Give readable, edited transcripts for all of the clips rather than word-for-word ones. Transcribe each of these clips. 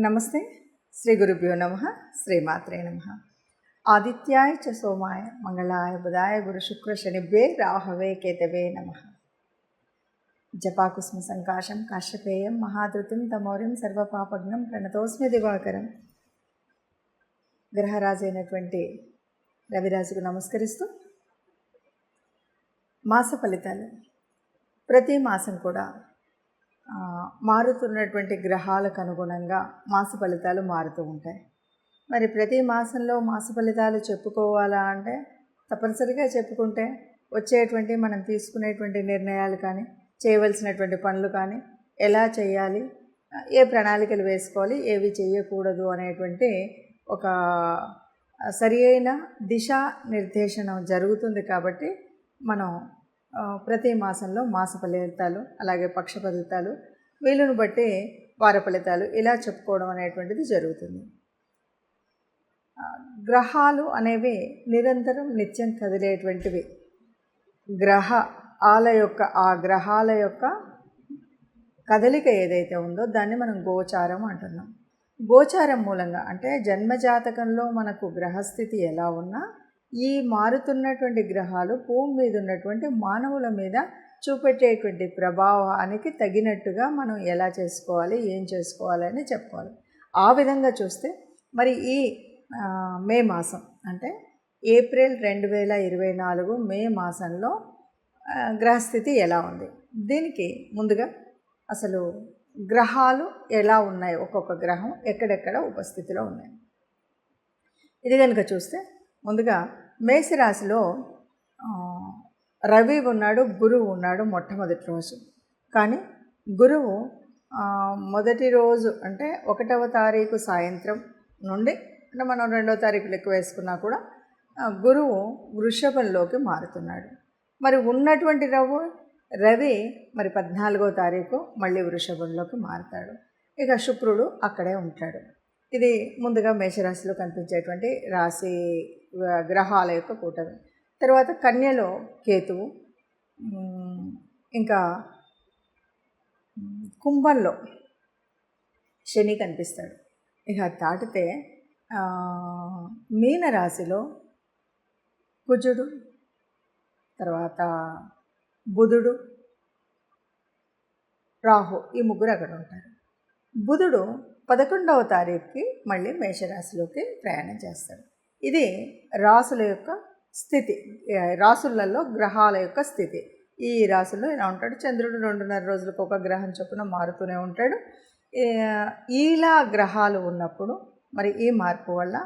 నమస్తే. శ్రీ గురుభ్యో నమః. శ్రీమాత్రే నమః. ఆదిత్యాయ చ సోమాయ మంగళాయ బుధాయ గురు శుక్ర శనిభ్యే రాహవే కేతవే నమః. జపాకుస్మ సంకాశం కాశ్యపేయం మహాధృతిం తమౌరిం సర్వపాపగ్నం ప్రణతోస్మి దివాకరం. గ్రహరాజు అయినటువంటి రవిరాజుకు నమస్కరిస్తూ మాస ఫలితాలు. ప్రతి మాసం కూడా మారుతున్నటువంటి గ్రహాలకు అనుగుణంగా మాస ఫలితాలు మారుతూ ఉంటాయి. మరి ప్రతి మాసంలో మాస ఫలితాలు చెప్పుకోవాలా అంటే తప్పనిసరిగా చెప్పుకుంటే వచ్చేటువంటి మనం తీసుకునేటువంటి నిర్ణయాలు కానీ, చేయవలసినటువంటి పనులు కానీ, ఎలా చేయాలి, ఏ ప్రణాళికలు వేసుకోవాలి, ఏవి చేయకూడదు అనేటువంటి ఒక సరి అయిన దిశా నిర్దేశనం జరుగుతుంది. కాబట్టి మనం ప్రతి మాసంలో మాస ఫలితాలు, అలాగే పక్ష ఫలితాలు, వీలును బట్టి వార ఫలితాలు ఇలా చెప్పుకోవడం అనేటువంటిది జరుగుతుంది. గ్రహాలు అనేవి నిరంతరం నిత్యం కదిలేటువంటివి. ఆ గ్రహాల యొక్క కదలిక ఏదైతే ఉందో దాన్ని మనం గోచారం అంటున్నాం. గోచారం మూలంగా అంటే జన్మజాతకంలో మనకు గ్రహస్థితి ఎలా ఉన్నా ఈ మారుతున్నటువంటి గ్రహాలు భూమి మీద ఉన్నటువంటి మానవుల మీద చూపెట్టేటువంటి ప్రభావానికి తగినట్టుగా మనం ఎలా చేసుకోవాలి, ఏం చేసుకోవాలి అని చెప్పుకోవాలి. ఆ విధంగా చూస్తే మరి ఈ మే మాసం అంటే ఏప్రిల్ 2024 మే మాసంలో గ్రహస్థితి ఎలా ఉంది, దీనికి ముందుగా అసలు గ్రహాలు ఎలా ఉన్నాయి, ఒక్కొక్క గ్రహం ఎక్కడెక్కడ ఉపస్థితిలో ఉన్నాయి ఇది కనుక చూస్తే ముందుగా మేషరాశిలో రవి ఉన్నాడు, గురువు ఉన్నాడు మొట్టమొదటి రోజు. కానీ గురువు మొదటి రోజు అంటే 1వ తారీఖు సాయంత్రం నుండి అంటే మనం 2వ తారీఖు లెక్క వేసుకున్నా కూడా గురువు వృషభంలోకి మారుతున్నాడు. మరి ఉన్నటువంటి రవి మరి 14వ తారీఖు మళ్ళీ వృషభంలోకి మారుతాడు. ఇక శుక్రుడు అక్కడే ఉంటాడు. ఇది ముందుగా మేషరాశిలో కనిపించేటువంటి రాశి గ్రహాల యొక్క కూటమి. తర్వాత కన్యలో కేతువు, ఇంకా కుంభంలో శని కనిపిస్తాడు. ఇక దాటితే మీనరాశిలో కుజుడు, తర్వాత బుధుడు, రాహు, ఈ ముగ్గురు అక్కడ ఉంటారు. బుధుడు 11వ తారీఖుకి మళ్ళీ మేషరాశిలోకి ప్రయాణం చేస్తాడు. ఇది రాసుల యొక్క స్థితి, రాసులలో గ్రహాల యొక్క స్థితి. ఈ రాశుల్లో ఇలా ఉంటాడు. చంద్రుడు 2.5 రోజులకు ఒక గ్రహం చొప్పున మారుతూనే ఉంటాడు. ఇలా గ్రహాలు ఉన్నప్పుడు మరి ఈ మార్పు వల్ల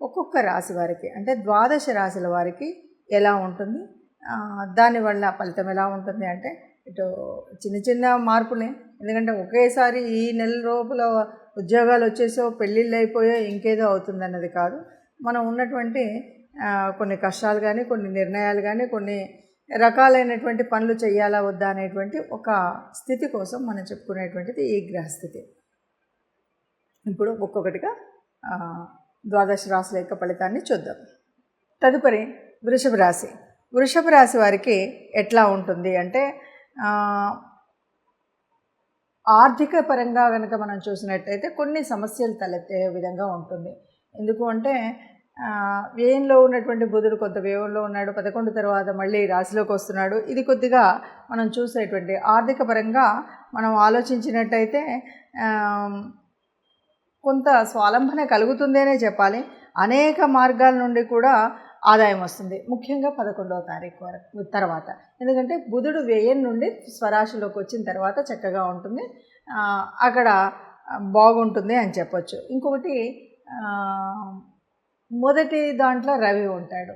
ఒక్కొక్క రాశి వారికి అంటే 12 రాశుల వారికి ఎలా ఉంటుంది, దానివల్ల ఫలితం ఎలా ఉంటుంది అంటే ఇటు చిన్న చిన్న మార్పులే. ఎందుకంటే ఒకేసారి ఈ నెల లోపల ఉద్యోగాలు వచ్చేసో, పెళ్ళిళ్ళు అయిపోయో, ఇంకేదో అవుతుందన్నది కాదు. మనం ఉన్నటువంటి కొన్ని కష్టాలు కానీ, కొన్ని నిర్ణయాలు కానీ, కొన్ని రకాలైనటువంటి పనులు చేయాలా వద్దా అనేటువంటి ఒక స్థితి కోసం మనం చెప్పుకునేటువంటిది ఈ గ్రహస్థితి. ఇప్పుడు ఒక్కొక్కటిగా 12 రాశుల యొక్క ఫలితాన్ని చూద్దాం. తదుపరి వృషభ రాశి. వృషభ రాశి వారికి ఎట్లా ఉంటుంది అంటే ఆర్థిక పరంగా కనుక మనం చూసినట్టయితే కొన్ని సమస్యలు తలెత్తే విధంగా ఉంటుంది. ఎందుకు అంటే వ్యయంలో ఉన్నటువంటి బుధుడు కొంత వ్యయంలో ఉన్నాడు, 11 తర్వాత మళ్ళీ రాశిలోకి వస్తున్నాడు. ఇది కొద్దిగా మనం చూసేటువంటి ఆర్థిక పరంగా మనం ఆలోచించినట్టయితే కొంత స్వాలంబన కలుగుతుందనే చెప్పాలి. అనేక మార్గాల నుండి కూడా ఆదాయం వస్తుంది, ముఖ్యంగా 11వ తారీఖు వరకు తర్వాత. ఎందుకంటే బుధుడు వ్యయం నుండి స్వరాశిలోకి వచ్చిన తర్వాత చక్కగా ఉంటుంది, అక్కడ బాగుంటుంది అని చెప్పొచ్చు. ఇంకొకటి మొదటి దాంట్లో రవి ఉంటాడు,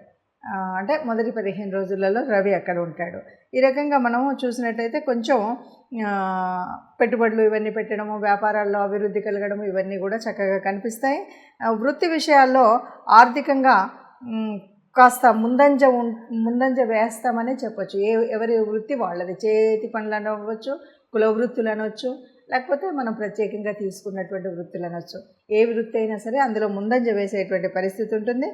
అంటే మొదటి 15 రోజులలో రవి అక్కడ ఉంటాడు. ఈ రకంగా మనము చూసినట్టయితే కొంచెం పెట్టుబడులు ఇవన్నీ పెట్టడము, వ్యాపారాల్లో అభివృద్ధి కలగడము, ఇవన్నీ కూడా చక్కగా కనిపిస్తాయి. వృత్తి విషయాల్లో ఆర్థికంగా కాస్త ముందంజ వేస్తామని చెప్పొచ్చు. ఎవరి వృత్తి వాళ్ళది, చేతి పనులు అనవచ్చు, కుల వృత్తులు అనవచ్చు, లేకపోతే మనం ప్రత్యేకంగా తీసుకున్నటువంటి వృత్తులు అనవచ్చు. ఏ వృత్తి అయినా సరే అందులో ముందంజ వేసేటువంటి పరిస్థితి ఉంటుంది.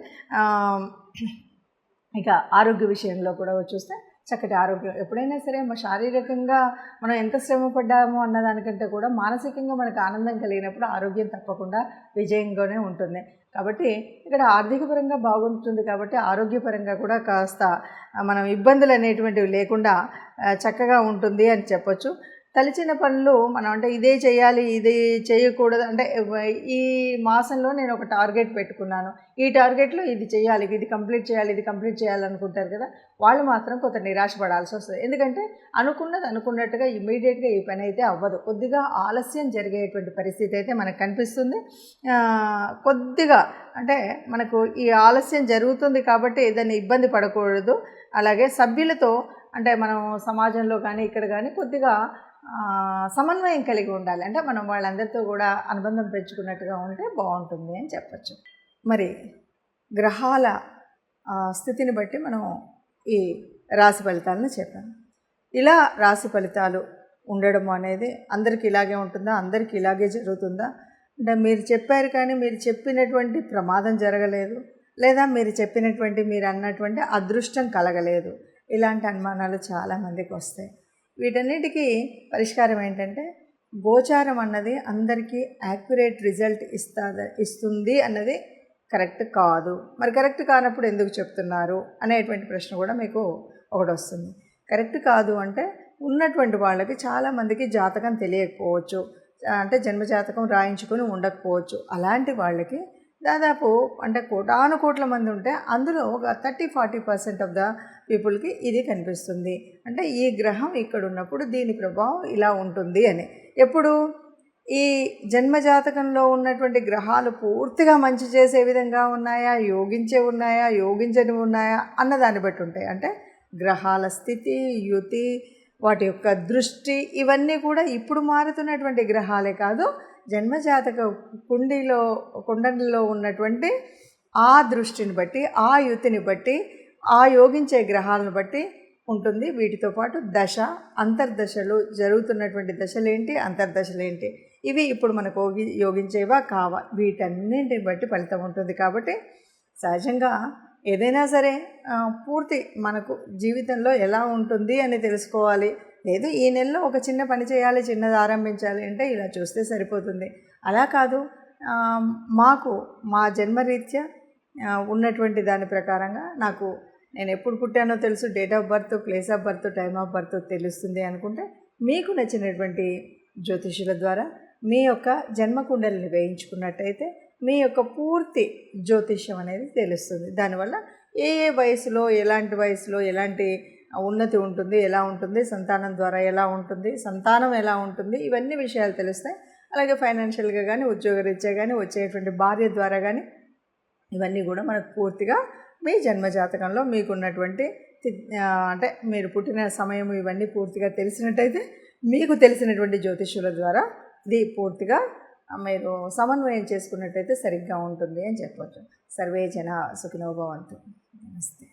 ఇక ఆరోగ్య విషయంలో కూడా చూస్తే చక్కటి ఆరోగ్యం. ఎప్పుడైనా సరే శారీరకంగా మనం ఎంత శ్రమ పడ్డాము అన్నదానికంటే కూడా మానసికంగా మనకు ఆనందం కలిగినప్పుడు ఆరోగ్యం తప్పకుండా విజయంగానే ఉంటుంది. కాబట్టి ఇక్కడ ఆర్థికపరంగా బాగుంటుంది కాబట్టి ఆరోగ్యపరంగా కూడా కాస్త మనం ఇబ్బందులు అనేటువంటివి లేకుండా చక్కగా ఉంటుంది అని చెప్పొచ్చు. తలచిన పనులు మనం అంటే ఇదే చేయాలి, ఇది చేయకూడదు అంటే ఈ మాసంలో నేను ఒక టార్గెట్ పెట్టుకున్నాను, ఈ టార్గెట్లో ఇది చేయాలి, ఇది కంప్లీట్ చేయాలి, ఇది కంప్లీట్ చేయాలనుకుంటారు కదా, వాళ్ళు మాత్రం కొంత నిరాశ పడాల్సి వస్తుంది. ఎందుకంటే అనుకున్నది అనుకున్నట్టుగా ఇమ్మీడియట్గా ఈ పని అయితే అవ్వదు. కొద్దిగా ఆలస్యం జరిగేటువంటి పరిస్థితి అయితే మనకు కనిపిస్తుంది. కొద్దిగా అంటే మనకు ఈ ఆలస్యం జరుగుతుంది కాబట్టి దాన్ని ఇబ్బంది పడకూడదు. అలాగే సభ్యులతో అంటే మనం సమాజంలో కానీ ఇక్కడ కానీ కొద్దిగా సమన్వయం కలిగి ఉండాలి. అంటే మనం వాళ్ళందరితో కూడా అనుబంధం పెంచుకున్నట్టుగా ఉంటే బాగుంటుంది అని చెప్పచ్చు. మరి గ్రహాల స్థితిని బట్టి మనం ఈ రాశి ఫలితాలను చెప్పాము. ఇలా రాశి ఫలితాలు ఉండడం అనేది అందరికీ ఇలాగే ఉంటుందా, అందరికీ ఇలాగే జరుగుతుందా అంటే మీరు చెప్పారు కానీ మీరు చెప్పినటువంటి ప్రమాదం జరగలేదు, లేదా మీరు చెప్పినటువంటి మీరు అన్నటువంటి అదృష్టం కలగలేదు, ఇలాంటి అనుమానాలు చాలామందికి వస్తాయి. వీటన్నిటికీ పరిష్కారం ఏంటంటే గోచారం అన్నది అందరికీ యాక్యురేట్ రిజల్ట్ ఇస్తుంది అన్నది కరెక్ట్ కాదు. మరి కరెక్ట్ కానప్పుడు ఎందుకు చెప్తున్నారు అనేటువంటి ప్రశ్న కూడా మీకు ఒకటి వస్తుంది. కరెక్ట్ కాదు అంటే ఉన్నటువంటి వాళ్ళకి చాలామందికి జాతకం తెలియకపోవచ్చు, అంటే జన్మజాతకం రాయించుకొని ఉండకపోవచ్చు. అలాంటి వాళ్ళకి దాదాపు అంటే కోటాను కోట్ల మంది ఉంటే అందులో ఒక 30-40% ఆఫ్ ద పీపుల్కి ఇది కనిపిస్తుంది. అంటే ఈ గ్రహం ఇక్కడ ఉన్నప్పుడు దీని ప్రభావం ఇలా ఉంటుంది అని. ఎప్పుడు ఈ జన్మజాతకంలో ఉన్నటువంటి గ్రహాలు పూర్తిగా మంచి చేసే విధంగా ఉన్నాయా, యోగించే ఉన్నాయా, యోగించని ఉన్నాయా అన్నదాన్ని బట్టి ఉంటాయి. అంటే గ్రహాల స్థితి, యుతి, వాటి యొక్క దృష్టి ఇవన్నీ కూడా ఇప్పుడు మారుతున్నటువంటి గ్రహాలే కాదు, జన్మజాతక కుండలిలో ఉన్నటువంటి ఆ దృష్టిని బట్టి, ఆ యుతిని బట్టి, ఆ యోగించే గ్రహాలను బట్టి ఉంటుంది. వీటితో పాటు దశ, అంతర్దశలు, జరుగుతున్నటువంటి దశలేంటి, అంతర్దశలేంటి, ఇవి ఇప్పుడు మనకు యోగించేవా కావా, వీటన్నింటిని బట్టి ఫలితం ఉంటుంది. కాబట్టి సహజంగా ఏదైనా సరే పూర్తి మనకు జీవితంలో ఎలా ఉంటుంది అని తెలుసుకోవాలి. లేదు ఈ నెలలో ఒక చిన్న పని చేయాలి, చిన్నది ఆరంభించాలి అంటే ఇలా చూస్తే సరిపోతుంది. అలా కాదు, మాకు మా జన్మరీత్యా ఉన్నటువంటి దాని ప్రకారంగా నాకు నేను ఎప్పుడు పుట్టానో తెలుసు, date of birth, place of birth, time of birth తెలుస్తుంది అనుకుంటే మీకు నచ్చినటువంటి జ్యోతిషుల ద్వారా మీ యొక్క జన్మకుండలిని వేయించుకున్నట్టయితే మీ యొక్క పూర్తి జ్యోతిష్యం అనేది తెలుస్తుంది. దానివల్ల ఏ వయసులో ఎలాంటి ఉన్నతి ఉంటుంది, ఎలా ఉంటుంది, సంతానం ద్వారా ఎలా ఉంటుంది, సంతానం ఎలా ఉంటుంది, ఇవన్నీ విషయాలు తెలుస్తాయి. అలాగే ఫైనాన్షియల్గా కానీ, ఉద్యోగరీత్యా కానీ, వచ్చేటువంటి భార్య ద్వారా కానీ ఇవన్నీ కూడా మనకు పూర్తిగా మీ జన్మజాతకంలో మీకున్నటువంటి అంటే మీరు పుట్టిన సమయం ఇవన్నీ పూర్తిగా తెలిసినట్టయితే మీకు తెలిసినటువంటి జ్యోతిష్యుల ద్వారా ఇది పూర్తిగా మీరు సమన్వయం చేసుకున్నట్టయితే సరిగ్గా ఉంటుంది అని చెప్పవచ్చు. సర్వే జన సుఖినో భవంతు. నమస్తే.